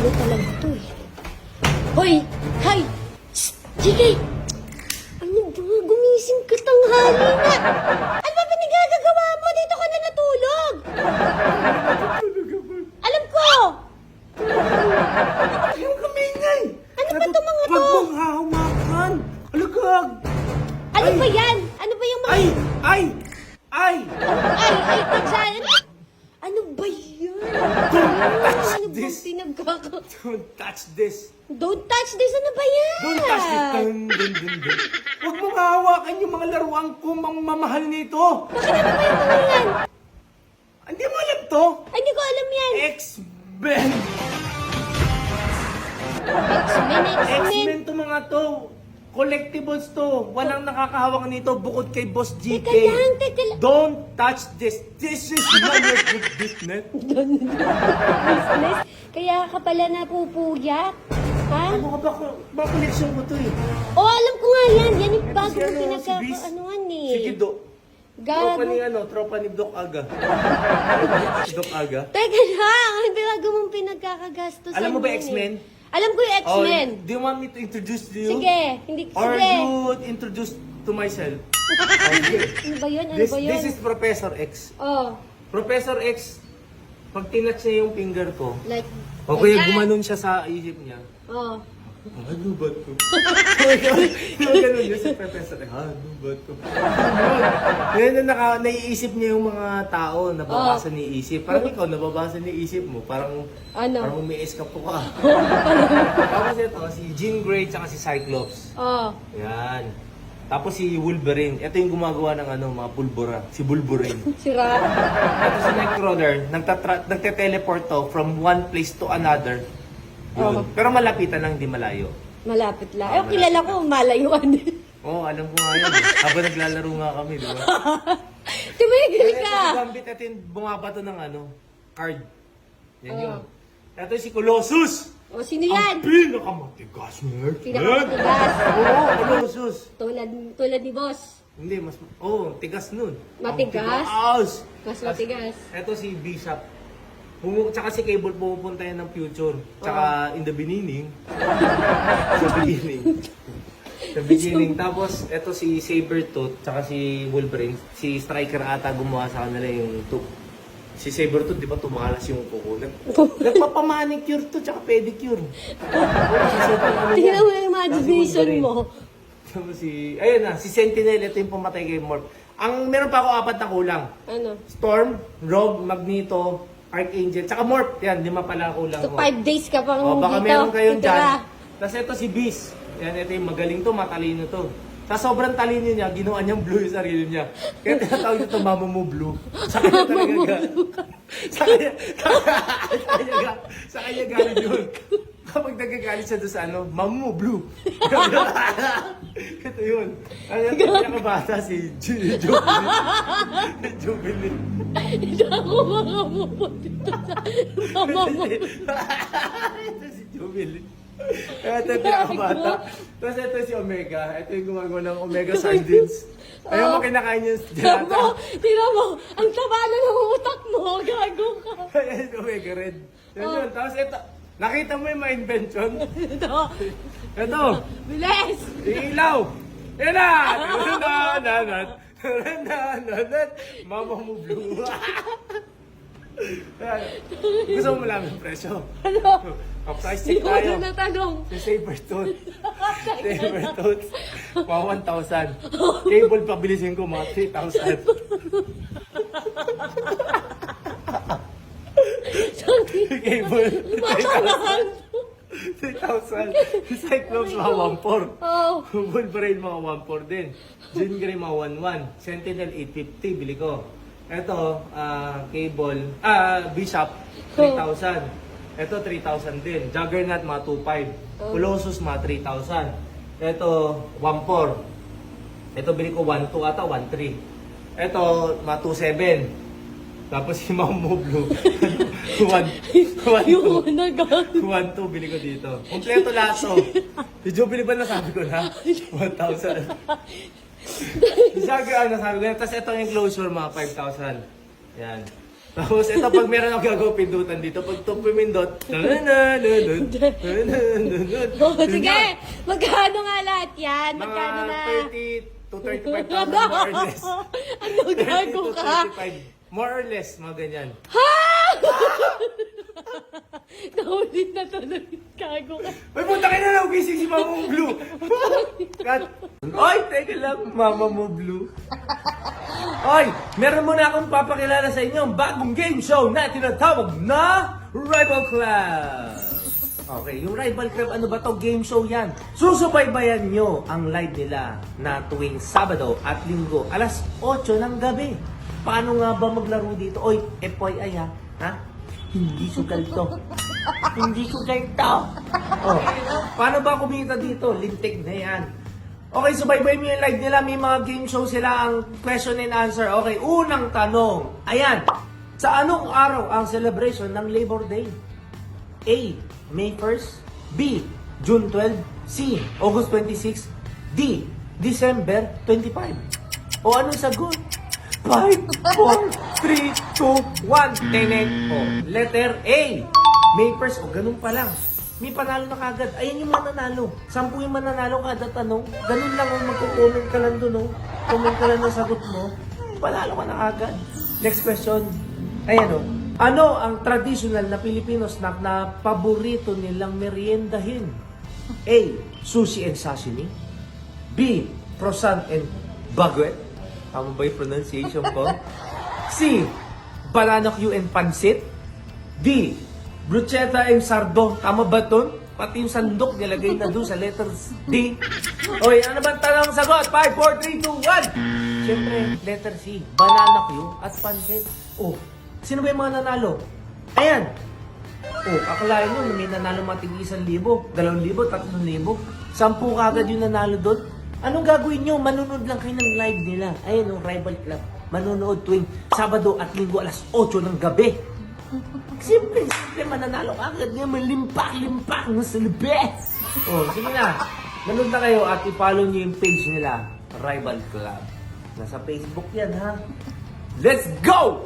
Ano talaga to eh? Hoy! Hay! Shh! Sige! Ano ba? Gumising ka tanghali na! Ano ba pinagagagawa mo? Dito ka na natulog! Alam ko! Yung kamingay! Ano ba itong mga to? Huwag mong hahawakan! Alagag! Ano ba yan? Ano ba yung mga... Ay! Ay! Ay! Ay, tagsayan! Ano ba yan? Ano ba this. pinagkaka... Don't touch this! Don't touch this! Ano ba yan? Don't touch this! Dun. Huwag mong hahawakan yung mga laruan ko, mamamahal nito! Bakit ano ba yung mga yan? Hindi mo alam to? Ay, hindi ko alam yan. X-Men! X-Men. X-Men to mga to! Collectibles to! Walang nakakahawak nito bukod kay Boss GK. Teka lang. Don't touch this! This is not your good business! Business? Kaya ka pala napupuyat? Ha? Ano ka ba? Mga collection ko to eh. Oh, alam ko nga yan. Yan yung bago Si mo ano, si Bis. pinagkakaanuan eh. Sige, Gago. tropa ni Doc Aga. Doc Aga. Teka lang. Ang bago mong pinagkakagastusan. Alam mo ba yun X-Men? eh. Alam ko yung X-Men. Do you want me to introduce to you? Sige. Or Sige. you introduce to myself? Okay. Ano ba yun? Ano This, ba yun? this is Professor X. Oh. Professor X, pag tinatch niya yung finger ko, Like. o kaya gumanon siya sa isip niya, Oh. ano ba ito? Ganun yun si Professor X. Ano ba ito? Ngayon na naiisip niya yung mga tao, nababasa ni isip. Parang ikaw, nababasa ni isip mo. Parang Ano? umiis ka po ka. Tapos ito, si Jean Grey tsaka si Cyclops. Oh. Yan. Tapos si Wolverine. Ito yung gumagawa ng mga pulbura. Si Wolverine. Sira. Ito si Nightcrawler. Nagte-teleport to from one place to another. Yun. Pero malapitan lang, di malayo. Malapit lang. Eh, kilala ko, malayuan. Oo, alam ko nga yun. Habang naglalaro nga kami, di ba? Tumigil Ito ka! si Gambit, ito yung bumabato ng card. Yan yun. Ito si Colossus. O, sino yan? Ang pinakamatigas nerd. Pinakamatigas. Oo, Colossus. Tulad ni boss. Hindi, tigas nun. Matigas? Ang tigas. Mas matigas. Ito si Bishop. Tsaka si Cable pupunta yan ng future. Tsaka in the beginning. Sa beginning. Tapos, ito si Sabretooth, tsaka si Wolverine. Si Striker ata gumawa sa kanila yung si Sabretooth, di ba tumalas yung kuko? Nagpapamanicure to, tsaka pedicure. Tingnan mo yung imagination mo. Tapos ayun na, si Sentinel, ito yung pumatay kay Morph. Meron pa ako 4 na kulang. Ano? Storm, Rogue, Magneto, Archangel, tsaka Morph. Yan, 5 pala kulang So, mo. 5 days ka pang O, baka dito. meron kayong Titira. dyan. Tapos ito si Beast. Yan, ito yung magaling to, matalino to. Sa sobrang talino niya, ginawa niyang blue yung sarili niya. Kaya tinatawag ito Mamamoo Blue. Sa kanya talaga sa kanya galing yun. Kapag nagagalit siya doon sa Mamamoo Blue. Ito yun. Ang pinakabata si Jubilee. Hindi ako makamupunta sa mama mo. Ito si Jubilee. Ito yung pinakabata. Tapos ito si Omega. Ito yung gumagawa ng Omega Sardines. Ayaw mo kinakain yung gelato. Tingnan mo, ang taba na ng utak mo. Gago ka. Ayan si Omega Red. Yan yun. Tapos ito. Nakita mo yung mga invention? Ito. Ito. Bilis. Ilaw. Yan na. Mamamoo Blue. Gusto mo malaman yung presyo? Ano? Price Hindi check ko tayo. na natanong. Si Sabretooth. Sabretooth. Mga 1,000. Cable pabilisin ko mga 3,000. Cable. Matalahan. 3,000. Si Cyclops mga 1,400. Oh. Wolverine mga 1,400 din. Jean Grey mga 1,100. Sentinel 850 bili ko. Ito, Cable, Bishop 3,000. Ito 3,000 din. Juggernaut mga 2,500. Colossus mga 3,000. Ito 1,400. Ito bili ko 1,200 ata, 1,300. Ito mga 2,700. Tapos si Mamamoo Blue. 1,200. Yung nagal. 1,200 bili ko dito. Kompleto lahat to. Si Jubilee ba nasabi ko na? 1,000. Si Jagger nasabi ko na. Tapos ito yung closure mga 5,000. Yan. Tapos ito, pag meron ako gagawin pindutan dito, pag ito pumindot, Oh, sige, magkano nga lahat yan? Magkano mga na? 30 to 35,000 more or less. Ano 30 gago to ka? 35, more or less, mga ganyan. Naulit na tuloy. Gago ka. May punta ka na lang, gising si Mama mo Blue. Kat. Oy, teka lang, Mama mo Blue. Oy, meron muna akong papakilala sa inyo ang bagong game show na tinatawag na Rival Club. Okay, yung Rival Club, ano ba to? Game show yan. Susubaybayan nyo ang live nila na tuwing Sabado at Linggo, alas 8 ng gabi. Paano nga ba maglaro dito? Oy, FYI ha? Hindi sugal to. Hindi sugal to. Oh, paano ba kumita dito? Lintik na yan. Okay, subaybay mo yung live nila. May mga game show sila, ang question and answer. Okay, unang tanong. Ayan. Sa anong araw ang celebration ng Labor Day? A. May 1st. B. June 12. C. August 26. D. December 25. O anong sagot? 5, 4, 3, 2, 1. Teneng. O, letter A. May 1st. O, ganun pa lang. May panalo na kagad. Ayan yung mananalo. 10 yung mananalo kada tanong. Ganun lang kung magko-comment ka lang doon. Comment ka lang ng sagot mo. Panalo ka na kagad. Next question. Ayan o. Ano ang traditional na Filipino snack na paborito nilang meriendahin? A. Sushi and sashimi. B. Croissant and baguette. Tama ba yung pronunciation ko? C. Banana Q and pansit. D. Bruschetta and sardo. Tama ba ito? Pati yung sandok nilagay na doon sa letters D. Oy, ano ba tanong sagot? 5, 4, 3, 2, 1. Siyempre, letter C. Banana Q at pansit. Oh, sino ba yung mga nanalo? Ayan. Oh, akalain nyo na may nanalo matig 1,000, 2,000, 3,000. 10 kagad yung nanalo doon. Anong gagawin nyo? Manunod lang kayo ng live nila. Ayan, Rival Club. Manonood tuwing Sabado at Linggo alas 8 ng gabi. Simple, mananalo ka agad nga, malimpak-limpak na sa libe. Oh, sige na. Manood na kayo at i-follow nyo yung page nila, Rival Club. Nasa Facebook yan, ha? Let's go!